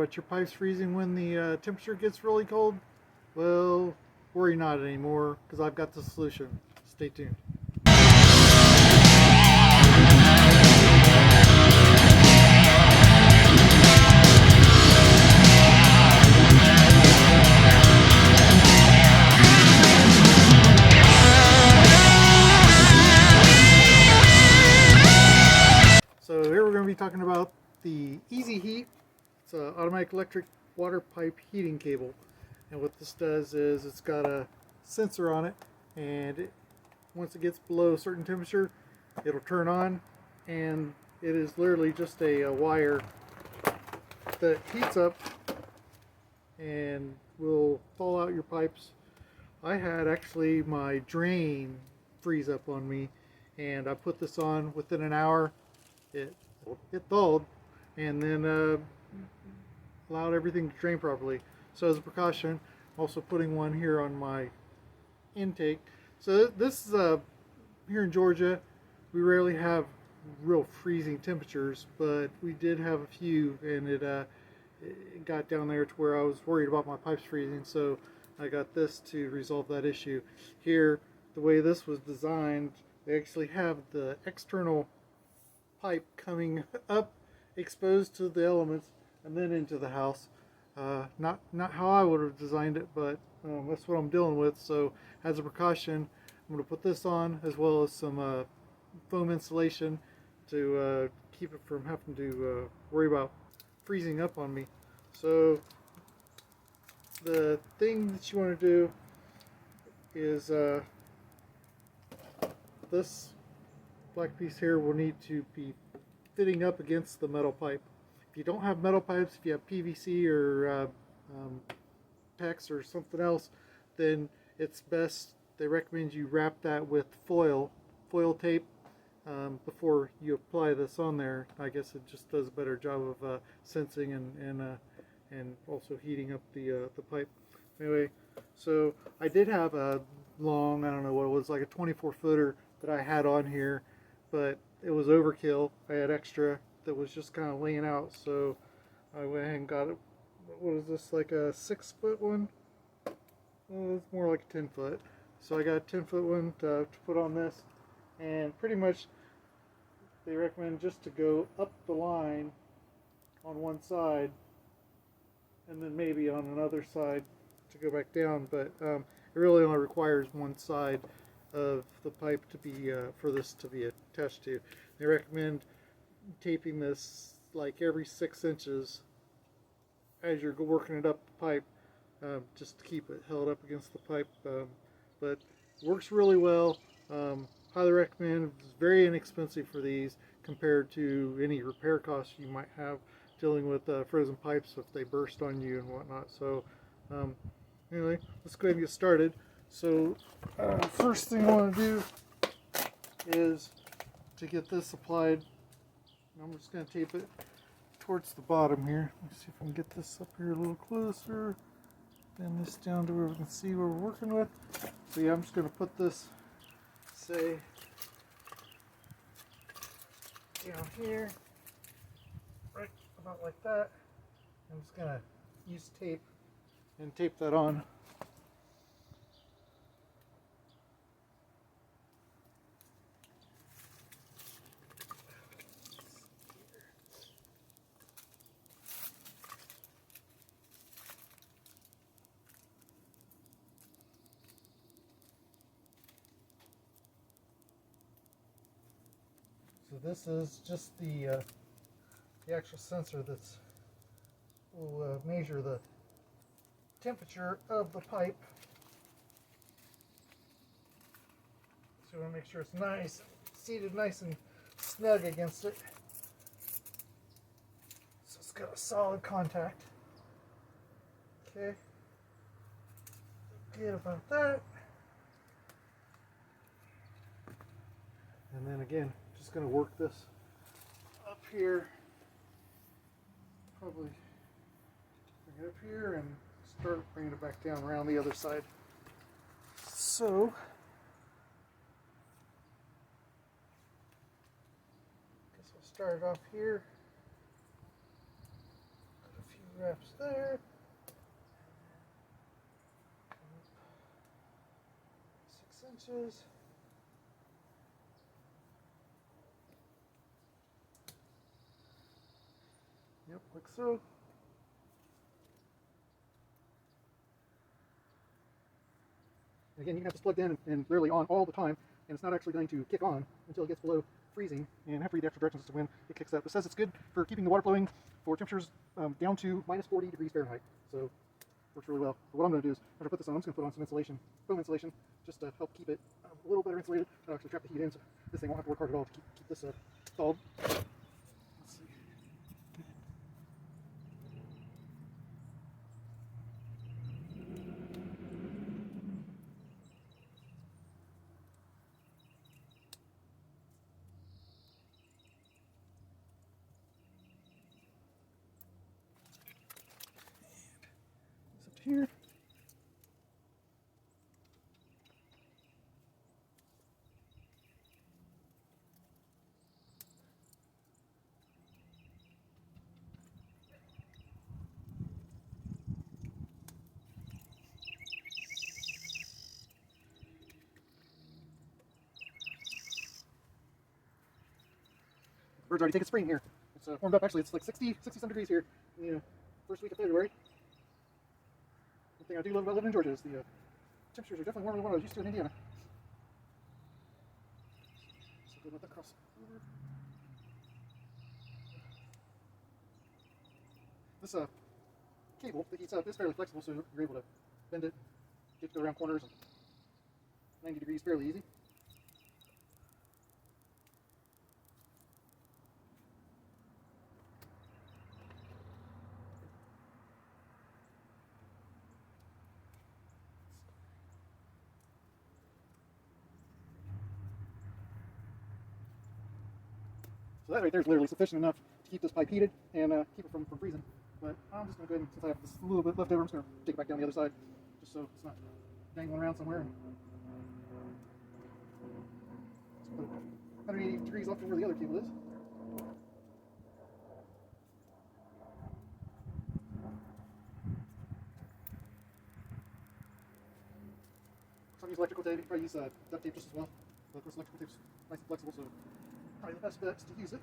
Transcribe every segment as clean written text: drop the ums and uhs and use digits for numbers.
about your pipes freezing when the temperature gets really cold? Well, worry not anymore, because I've got the solution. Stay tuned. So here we're going to be talking about the Easy Heat. It's an automatic electric water pipe heating cable. And what this does is it's got a sensor on it, and once it gets below a certain temperature, it'll turn on, and it is literally just a wire that heats up and will thaw out your pipes. I had actually my drain freeze up on me, and I put this on within an hour. It thawed, and then allowed everything to drain properly. So as a precaution, I'm also putting one here on my intake. So this is here in Georgia, we rarely have real freezing temperatures, but we did have a few, and it got down there to where I was worried about my pipes freezing. So I got this to resolve that issue. Here, the way this was designed, they actually have the external pipe coming up, exposed to the elements, and then into the house. Not how I would have designed it, but that's what I'm dealing with. So as a precaution, I'm going to put this on, as well as some foam insulation to keep it from having to worry about freezing up on me. So the thing that you want to do is this black piece here will need to be fitting up against the metal pipe. If you don't have metal pipes, if you have PVC or PEX or something else, then it's best, they recommend you wrap that with foil tape before you apply this on there. I guess it just does a better job of sensing and also heating up the pipe. Anyway, so I did have a long, I don't know what it was, like a 24-footer that I had on here, but it was overkill. I had extra that was just kind of laying out, so I went ahead and got it. What is this, like a 6-foot one? Well, it's more like a 10-foot. So I got a 10-foot one to put on this, and pretty much they recommend just to go up the line on one side, and then maybe on another side to go back down, but it really only requires one side of the pipe to be for this to be attached to. They recommend taping this like every 6 inches as you're working it up the pipe, just to keep it held up against the pipe. But works really well. Highly recommend. It's very inexpensive for these compared to any repair costs you might have dealing with frozen pipes if they burst on you and whatnot. So anyway, let's go ahead and get started. So first thing I want to do is to get this applied. I'm just going to tape it towards the bottom here. Let me see if I can get this up here a little closer. Bend this down to where we can see what we're working with. So yeah, I'm just going to put this, say, down here, right about like that. I'm just going to use tape and tape that on. So this is just the actual sensor that's will measure the temperature of the pipe. So we want to make sure it's nice, seated nice and snug against it. So it's got a solid contact. Okay. Good about that. And then again, just going to work this up here. Probably bring it up here and start bringing it back down around the other side. So guess we'll start it off here. Put a few wraps there. 6 inches. Yep, like so. Again, you can have this plugged in and literally on all the time, and it's not actually going to kick on until it gets below freezing, and have to read the actual directions as to when it kicks up. It says it's good for keeping the water flowing for temperatures down to minus 40 degrees Fahrenheit, so works really well. But what I'm going to do is, after I put this on, I'm just going to put on some insulation, foam insulation, just to help keep it a little better insulated. I'll actually trap the heat in, so this thing won't have to work hard at all to keep this stalled. Let's see. This up to here. Bird's already taken spring here. It's warmed up. Actually, it's like 60 some degrees here in the first week of February. One thing I do love about living in Georgia is the temperatures are definitely warmer than what I was used to in Indiana. So go let that cross over. This cable that heats up is fairly flexible, so you're able to bend it, get to go around corners and 90 degrees fairly easy. So that right there is literally sufficient enough to keep this pipe heated and keep it from freezing. But I'm just going to go ahead and, since I have this little bit left over, I'm just going to take it back down the other side, just so it's not dangling around somewhere. Let's put 180 degrees off from where the other cable is. Some use electrical tape, you can probably use duct tape just as well. But of course, electrical tape's nice and flexible, so probably the best bet is to use it.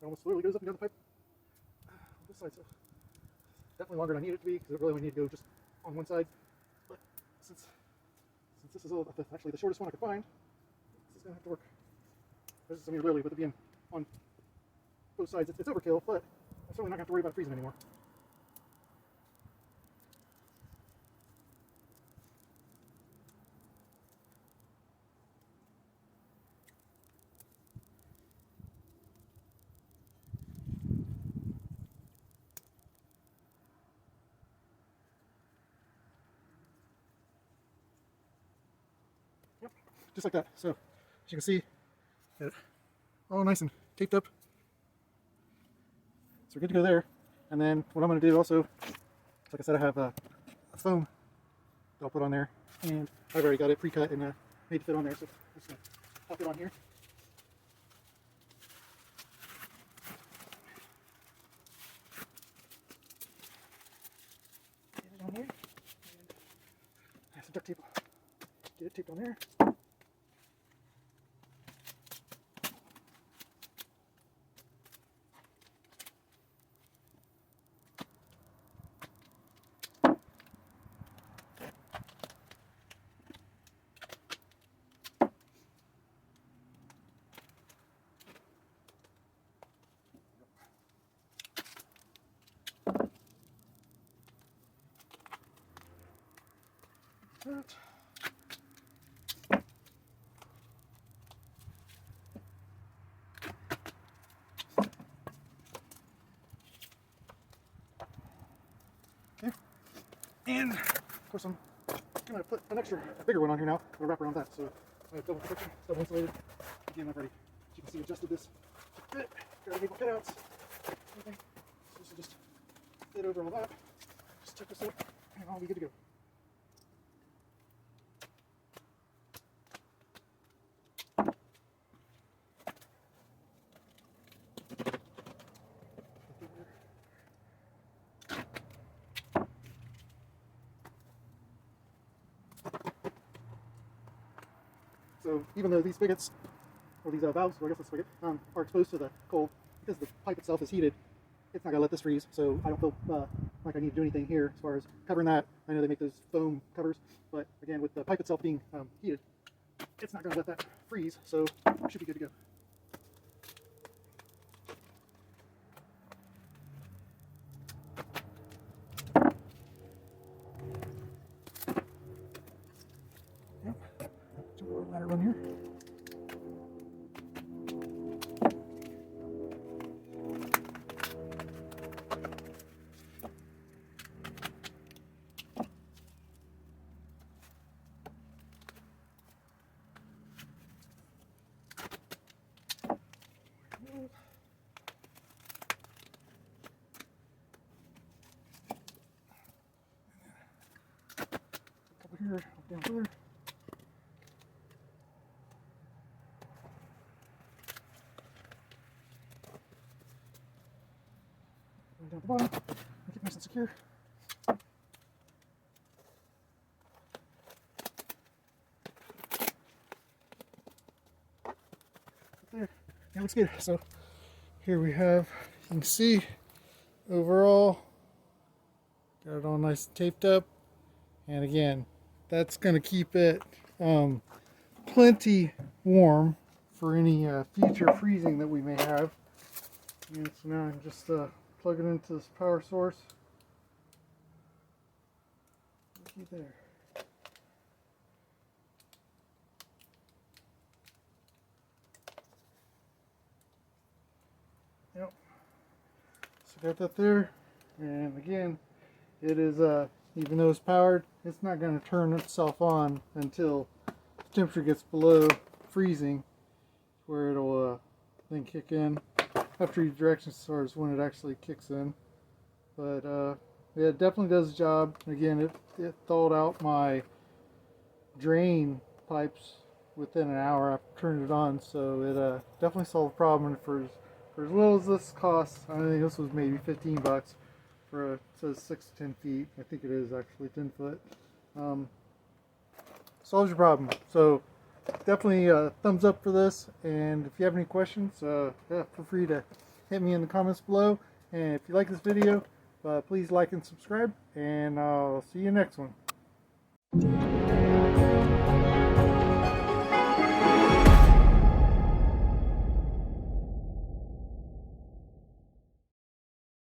It almost literally goes up and down the pipe on this side, so definitely longer than I need it to be, because it really only need to go just on one side. But since this is actually the shortest one I could find, this is going to have to work. I mean, literally, with it being on both sides, it's overkill, but I'm certainly not going to have to worry about freezing anymore. Yep, just like that. So, as you can see, it's all nice and taped up. So we're good to go there. And then what I'm going to do also, like I said, I have a foam that I'll put on there, and I've already got it pre-cut and made to fit on there. So I'm just going to pop it on here. Get it on here. And I have some duct tape. Get it taped on there. that. Okay. And of course I'm gonna put an extra, a bigger one on here now. I'm gonna wrap around that, so I have double protection, double insulated. Again, I've already, as you can see, adjusted this to fit. Got enable cutouts. Okay. So this will just fit over all that. Just check this out, and I'll be good to go. So even though these spigots, or these valves, or I guess it's spigot, are exposed to the cold, because the pipe itself is heated, it's not going to let this freeze, so I don't feel like I need to do anything here as far as covering that. I know they make those foam covers, but again, with the pipe itself being heated, it's not going to let that freeze, so it should be good to go. Yep. Jump over the ladder run here. Couple here, up down there. Down at the bottom, make it nice and secure. There, that looks good. So here we have, you can see overall, got it all nice and taped up, and again, that's going to keep it plenty warm for any future freezing that we may have. And so now I can just plug it into this power source. Looky there. Yep. So got that there, and again, it is even though it's powered, it's not going to turn itself on until the temperature gets below freezing, where it'll then kick in. After you direction starts when it actually kicks in. But yeah, it definitely does the job. Again, it thawed out my drain pipes within an hour after turning it on, so it definitely solved the problem. And for as little as this costs, I think this was maybe 15 bucks for it says 6 to 10 feet. I think it is actually 10 foot. Solves your problem. So definitely thumbs up for this, and if you have any questions, yeah, feel free to hit me in the comments below. And if you like this video, please like and subscribe, and I'll see you next one.